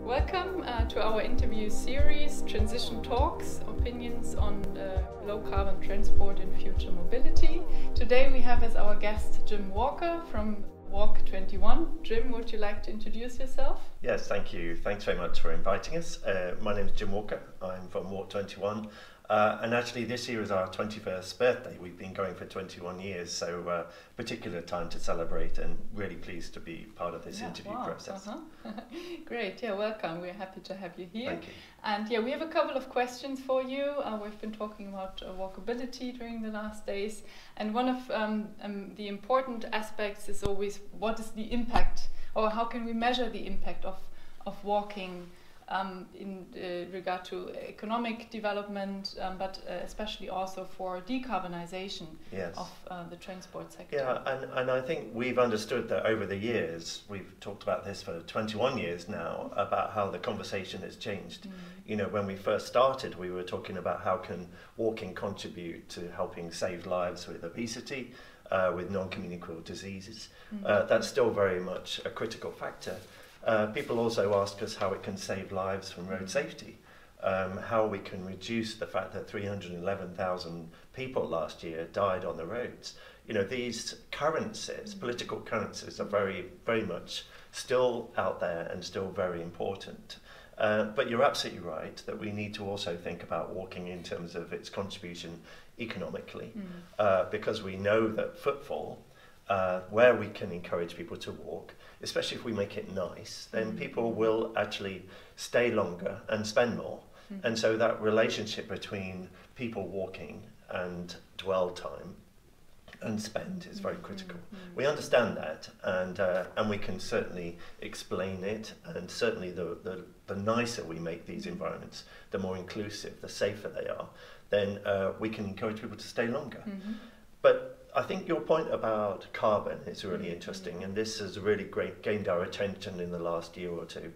Welcome to our interview series, Transition Talks, Opinions on Low Carbon Transport and Future Mobility. Today we have as our guest Jim Walker from Walk21. Jim, would you like to introduce yourself? Yes, thank you. Thanks very much for inviting us. My name is Jim Walker. I'm from Walk21. And actually this year is our 21st birthday. We've been going for 21 years, so particular time to celebrate, and really pleased to be part of this interview process. Great, welcome. We're happy to have you here. Thank you. And we have a couple of questions for you. We've been talking about walkability during the last days, and one of the important aspects is always what is the impact, or how can we measure the impact of walking in regard to economic development, but especially also for decarbonization of the transport sector. Yeah, and I think we've understood that over the years, we've talked about this for 21 years now, about how the conversation has changed. You know, when we first started, we were talking about how can walking contribute to helping save lives with obesity, with non-communicable diseases. That's still very much a critical factor. People also ask us how it can save lives from road safety, how we can reduce the fact that 311,000 people last year died on the roads. You know, these currencies, political currencies, are very, very much still out there and still very important. But you're absolutely right that we need to also think about walking in terms of its contribution economically, because we know that footfall, where we can encourage people to walk, especially if we make it nice, then people will actually stay longer and spend more. And so that relationship between people walking and dwell time and spend is very critical. We understand that, and we can certainly explain it, and certainly the nicer we make these environments, the more inclusive, the safer they are, then we can encourage people to stay longer. But I think your point about carbon is really interesting, and this has really gained our attention in the last year or two,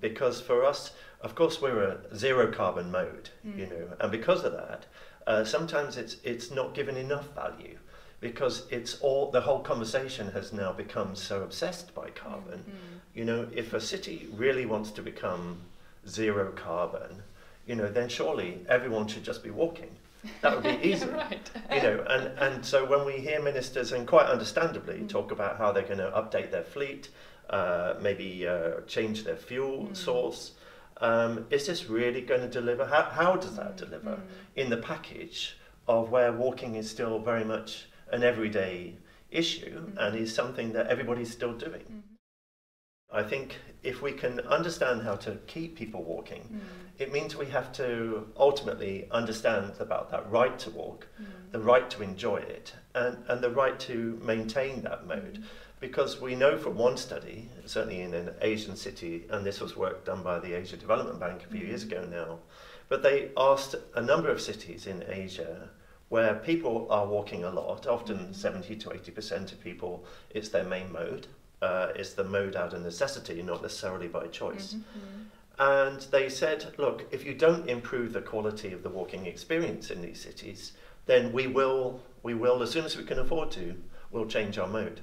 because for us, of course, we're a zero carbon mode, you know, and because of that, sometimes it's not given enough value, because the whole conversation has now become so obsessed by carbon. You know, if a city really wants to become zero carbon, you know, then surely everyone should just be walking. That would be easy, right. You know, and so when we hear ministers, and quite understandably, talk about how they're going to update their fleet, maybe change their fuel source, is this really going to deliver? How does that deliver in the package of where walking is still very much an everyday issue and is something that everybody's still doing? I think if we can understand how to keep people walking, it means we have to ultimately understand about that right to walk, the right to enjoy it, and the right to maintain that mode. Because we know from one study, certainly in an Asian city, and this was work done by the Asia Development Bank a few years ago now, but they asked a number of cities in Asia where people are walking a lot, often 70 to 80% of people, it's their main mode. It's the mode out of necessity, not necessarily by choice. And they said, look, if you don't improve the quality of the walking experience in these cities, then we will, as soon as we can afford to, we'll change our mode.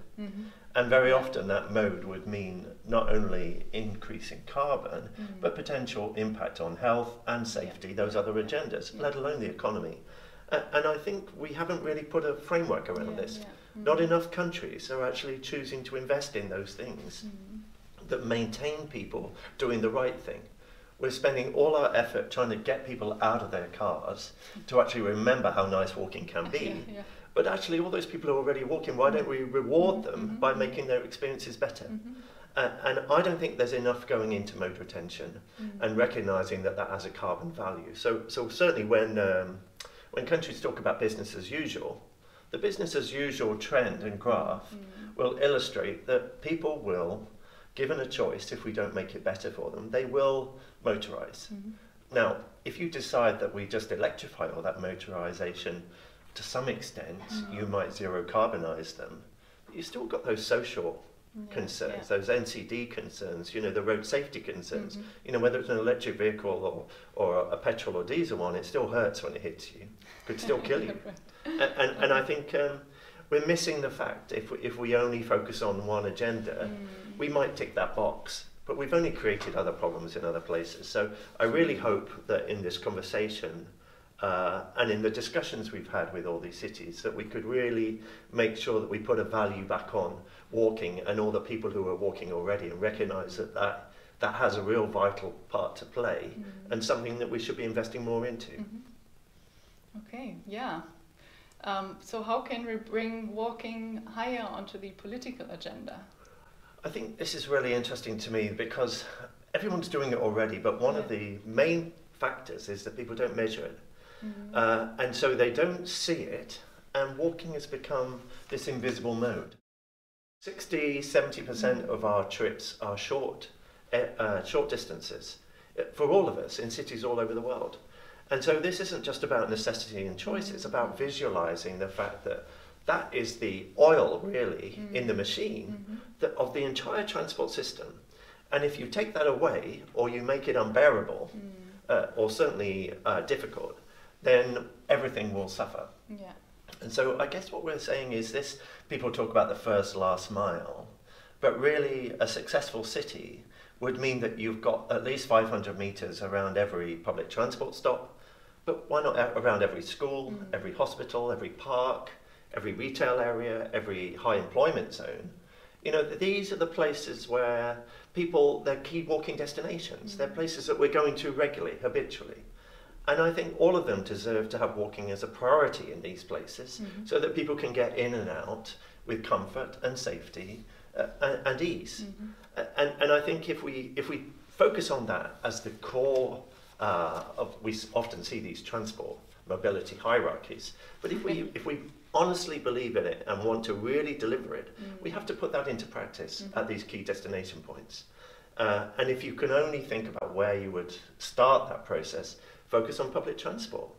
And very often that mode would mean not only increasing carbon, but potential impact on health and safety, those other agendas, let alone the economy. And I think we haven't really put a framework around this. Not enough countries are actually choosing to invest in those things that maintain people doing the right thing. We're spending all our effort trying to get people out of their cars to actually remember how nice walking can be. But actually all those people who are already walking, why don't we reward them by making their experiences better? And I don't think there's enough going into mode retention and recognising that that has a carbon value. So certainly when countries talk about business as usual, the business as usual trend and graph will illustrate that people will, given a choice, if we don't make it better for them, they will motorise. Now, if you decide that we just electrify all that motorisation, to some extent, you might zero carbonise them, but you've still got those social concerns, those NCD concerns, you know, the road safety concerns. You know, whether it's an electric vehicle or a petrol or diesel one, it still hurts when it hits you. Could still kill you. And I think we're missing the fact if we only focus on one agenda, we might tick that box, but we've only created other problems in other places. So I really hope that in this conversation and in the discussions we've had with all these cities, that we could really make sure that we put a value back on walking and all the people who are walking already, and recognise that that has a real vital part to play and something that we should be investing more into. Okay, yeah. So how can we bring walking higher onto the political agenda? I think this is really interesting to me because everyone's doing it already, but one of the main factors is that people don't measure it. And so they don't see it, and walking has become this invisible mode. 60–70% of our trips are short distances for all of us in cities all over the world. And so this isn't just about necessity and choice, it's about visualizing the fact that that is the oil, really, in the machine of the entire transport system. And if you take that away, or you make it unbearable, or certainly difficult, then everything will suffer. Yeah. And so I guess what we're saying is this: people talk about the first last mile, but really a successful city would mean that you've got at least 500 meters around every public transport stop, but why not around every school, every hospital, every park, every retail area, every high employment zone. You know, these are the places where people, they're key walking destinations. They're places that we're going to regularly, habitually. And I think all of them deserve to have walking as a priority in these places so that people can get in and out with comfort and safety and ease. And I think if we focus on that as the core we often see these transport mobility hierarchies, but if we honestly believe in it and want to really deliver it, we have to put that into practice at these key destination points. And if you can only think about where you would start that process, focus on public transport.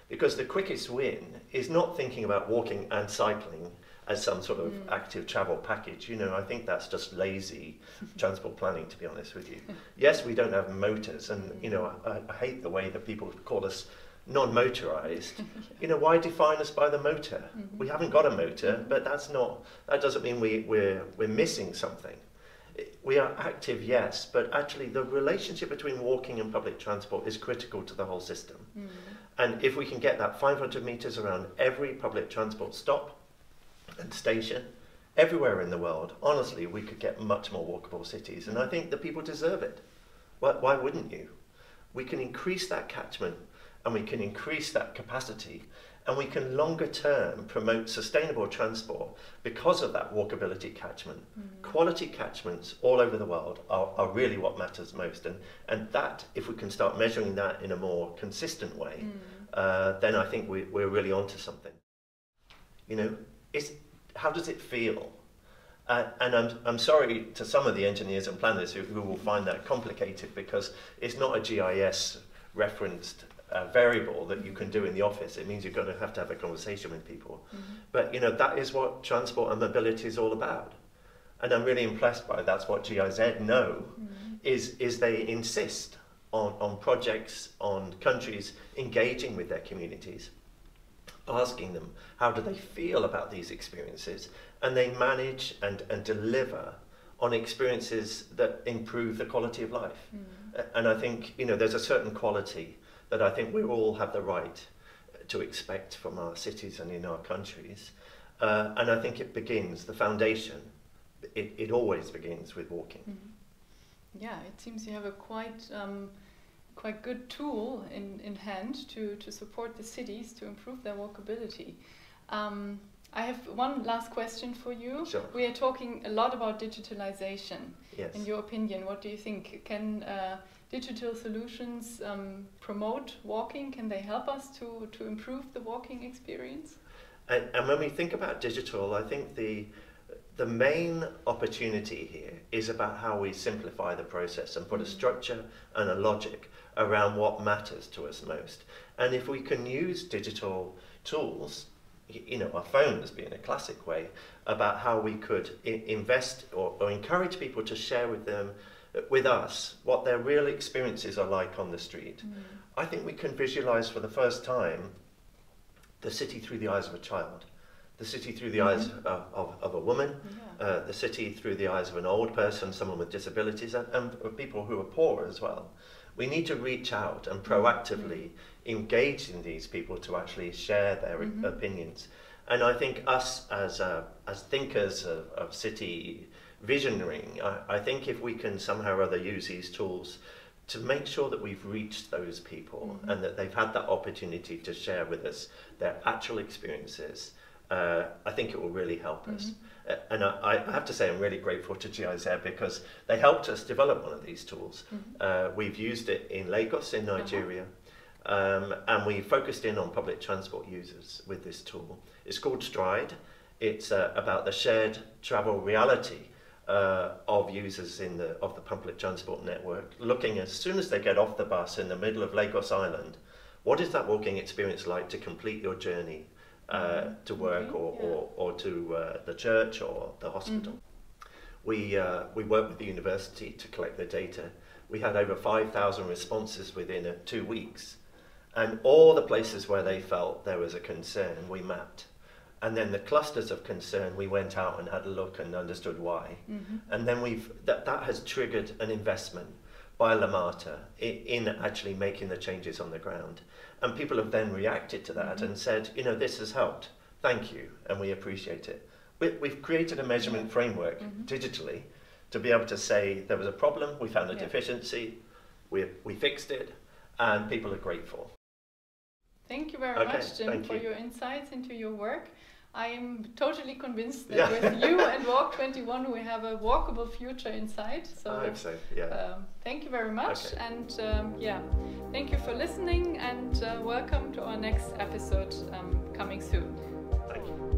Because the quickest win is not thinking about walking and cycling as some sort of active travel package. You know, I think that's just lazy transport planning, to be honest with you. Yes, we don't have motors, and you know, I hate the way that people call us non-motorized. You know, why define us by the motor? We haven't got a motor, but that doesn't mean we're missing something. We are active, yes, but actually the relationship between walking and public transport is critical to the whole system. And if we can get that 500 meters around every public transport stop and station, everywhere in the world, honestly, we could get much more walkable cities. And I think the people deserve it. Why wouldn't you? We can increase that catchment, and we can increase that capacity, and we can longer term promote sustainable transport because of that walkability catchment. Quality catchments all over the world are really what matters most, and that, if we can start measuring that in a more consistent way, then I think we're really onto something. You know, how does it feel? And I'm sorry to some of the engineers and planners who will find that complicated, because it's not a GIS referenced variable that you can do in the office. It means you're going to have a conversation with people. But you know, that is what transport and mobility is all about. And I'm really impressed by that's what GIZ know, is they insist on projects, on countries engaging with their communities, asking them how do they feel about these experiences, and they manage and deliver on experiences that improve the quality of life. And I think, you know, there's a certain quality that I think we all have the right to expect from our cities and in our countries. And I think it begins, the foundation, it always begins with walking. Yeah, it seems you have a quite good tool in hand to support the cities to improve their walkability. I have one last question for you. Sure. We are talking a lot about digitalization. Yes. In your opinion, what do you think? Can digital solutions promote walking? Can they help us to improve the walking experience? And when we think about digital, I think the main opportunity here is about how we simplify the process and put a structure and a logic around what matters to us most. And if we can use digital tools, you know, our phones being a classic way, about how we could invest or encourage people to share with us what their real experiences are like on the street. I think we can visualize for the first time the city through the eyes of a child. the city through the eyes of a woman, the city through the eyes of an old person, someone with disabilities, and people who are poor as well. We need to reach out and proactively engage in these people to actually share their opinions. And I think us as thinkers of city visioning, I think if we can somehow or other use these tools to make sure that we've reached those people and that they've had that opportunity to share with us their actual experiences, I think it will really help us. And I have to say I'm really grateful to GIZ because they helped us develop one of these tools. We've used it in Lagos in Nigeria, and we focused in on public transport users with this tool. It's called Stride. It's about the shared travel reality of users of the public transport network, looking as soon as they get off the bus in the middle of Lagos Island, what is that walking experience like to complete your journey to work or to the church or the hospital. We worked with the university to collect the data. We had over 5,000 responses within 2 weeks, and all the places where they felt there was a concern we mapped. And then the clusters of concern, we went out and had a look and understood why. And then that has triggered an investment by Lamata in actually making the changes on the ground. And people have then reacted to that and said, you know, this has helped. Thank you, and we appreciate it. We've created a measurement framework digitally to be able to say there was a problem, we found a deficiency, we fixed it, and people are grateful. Thank you very much, Jim, for your insights into your work. I'm totally convinced that with you and Walk21 we have a walkable future in sight. So I hope so, thank you very much, and thank you for listening, and welcome to our next episode coming soon. Thank you.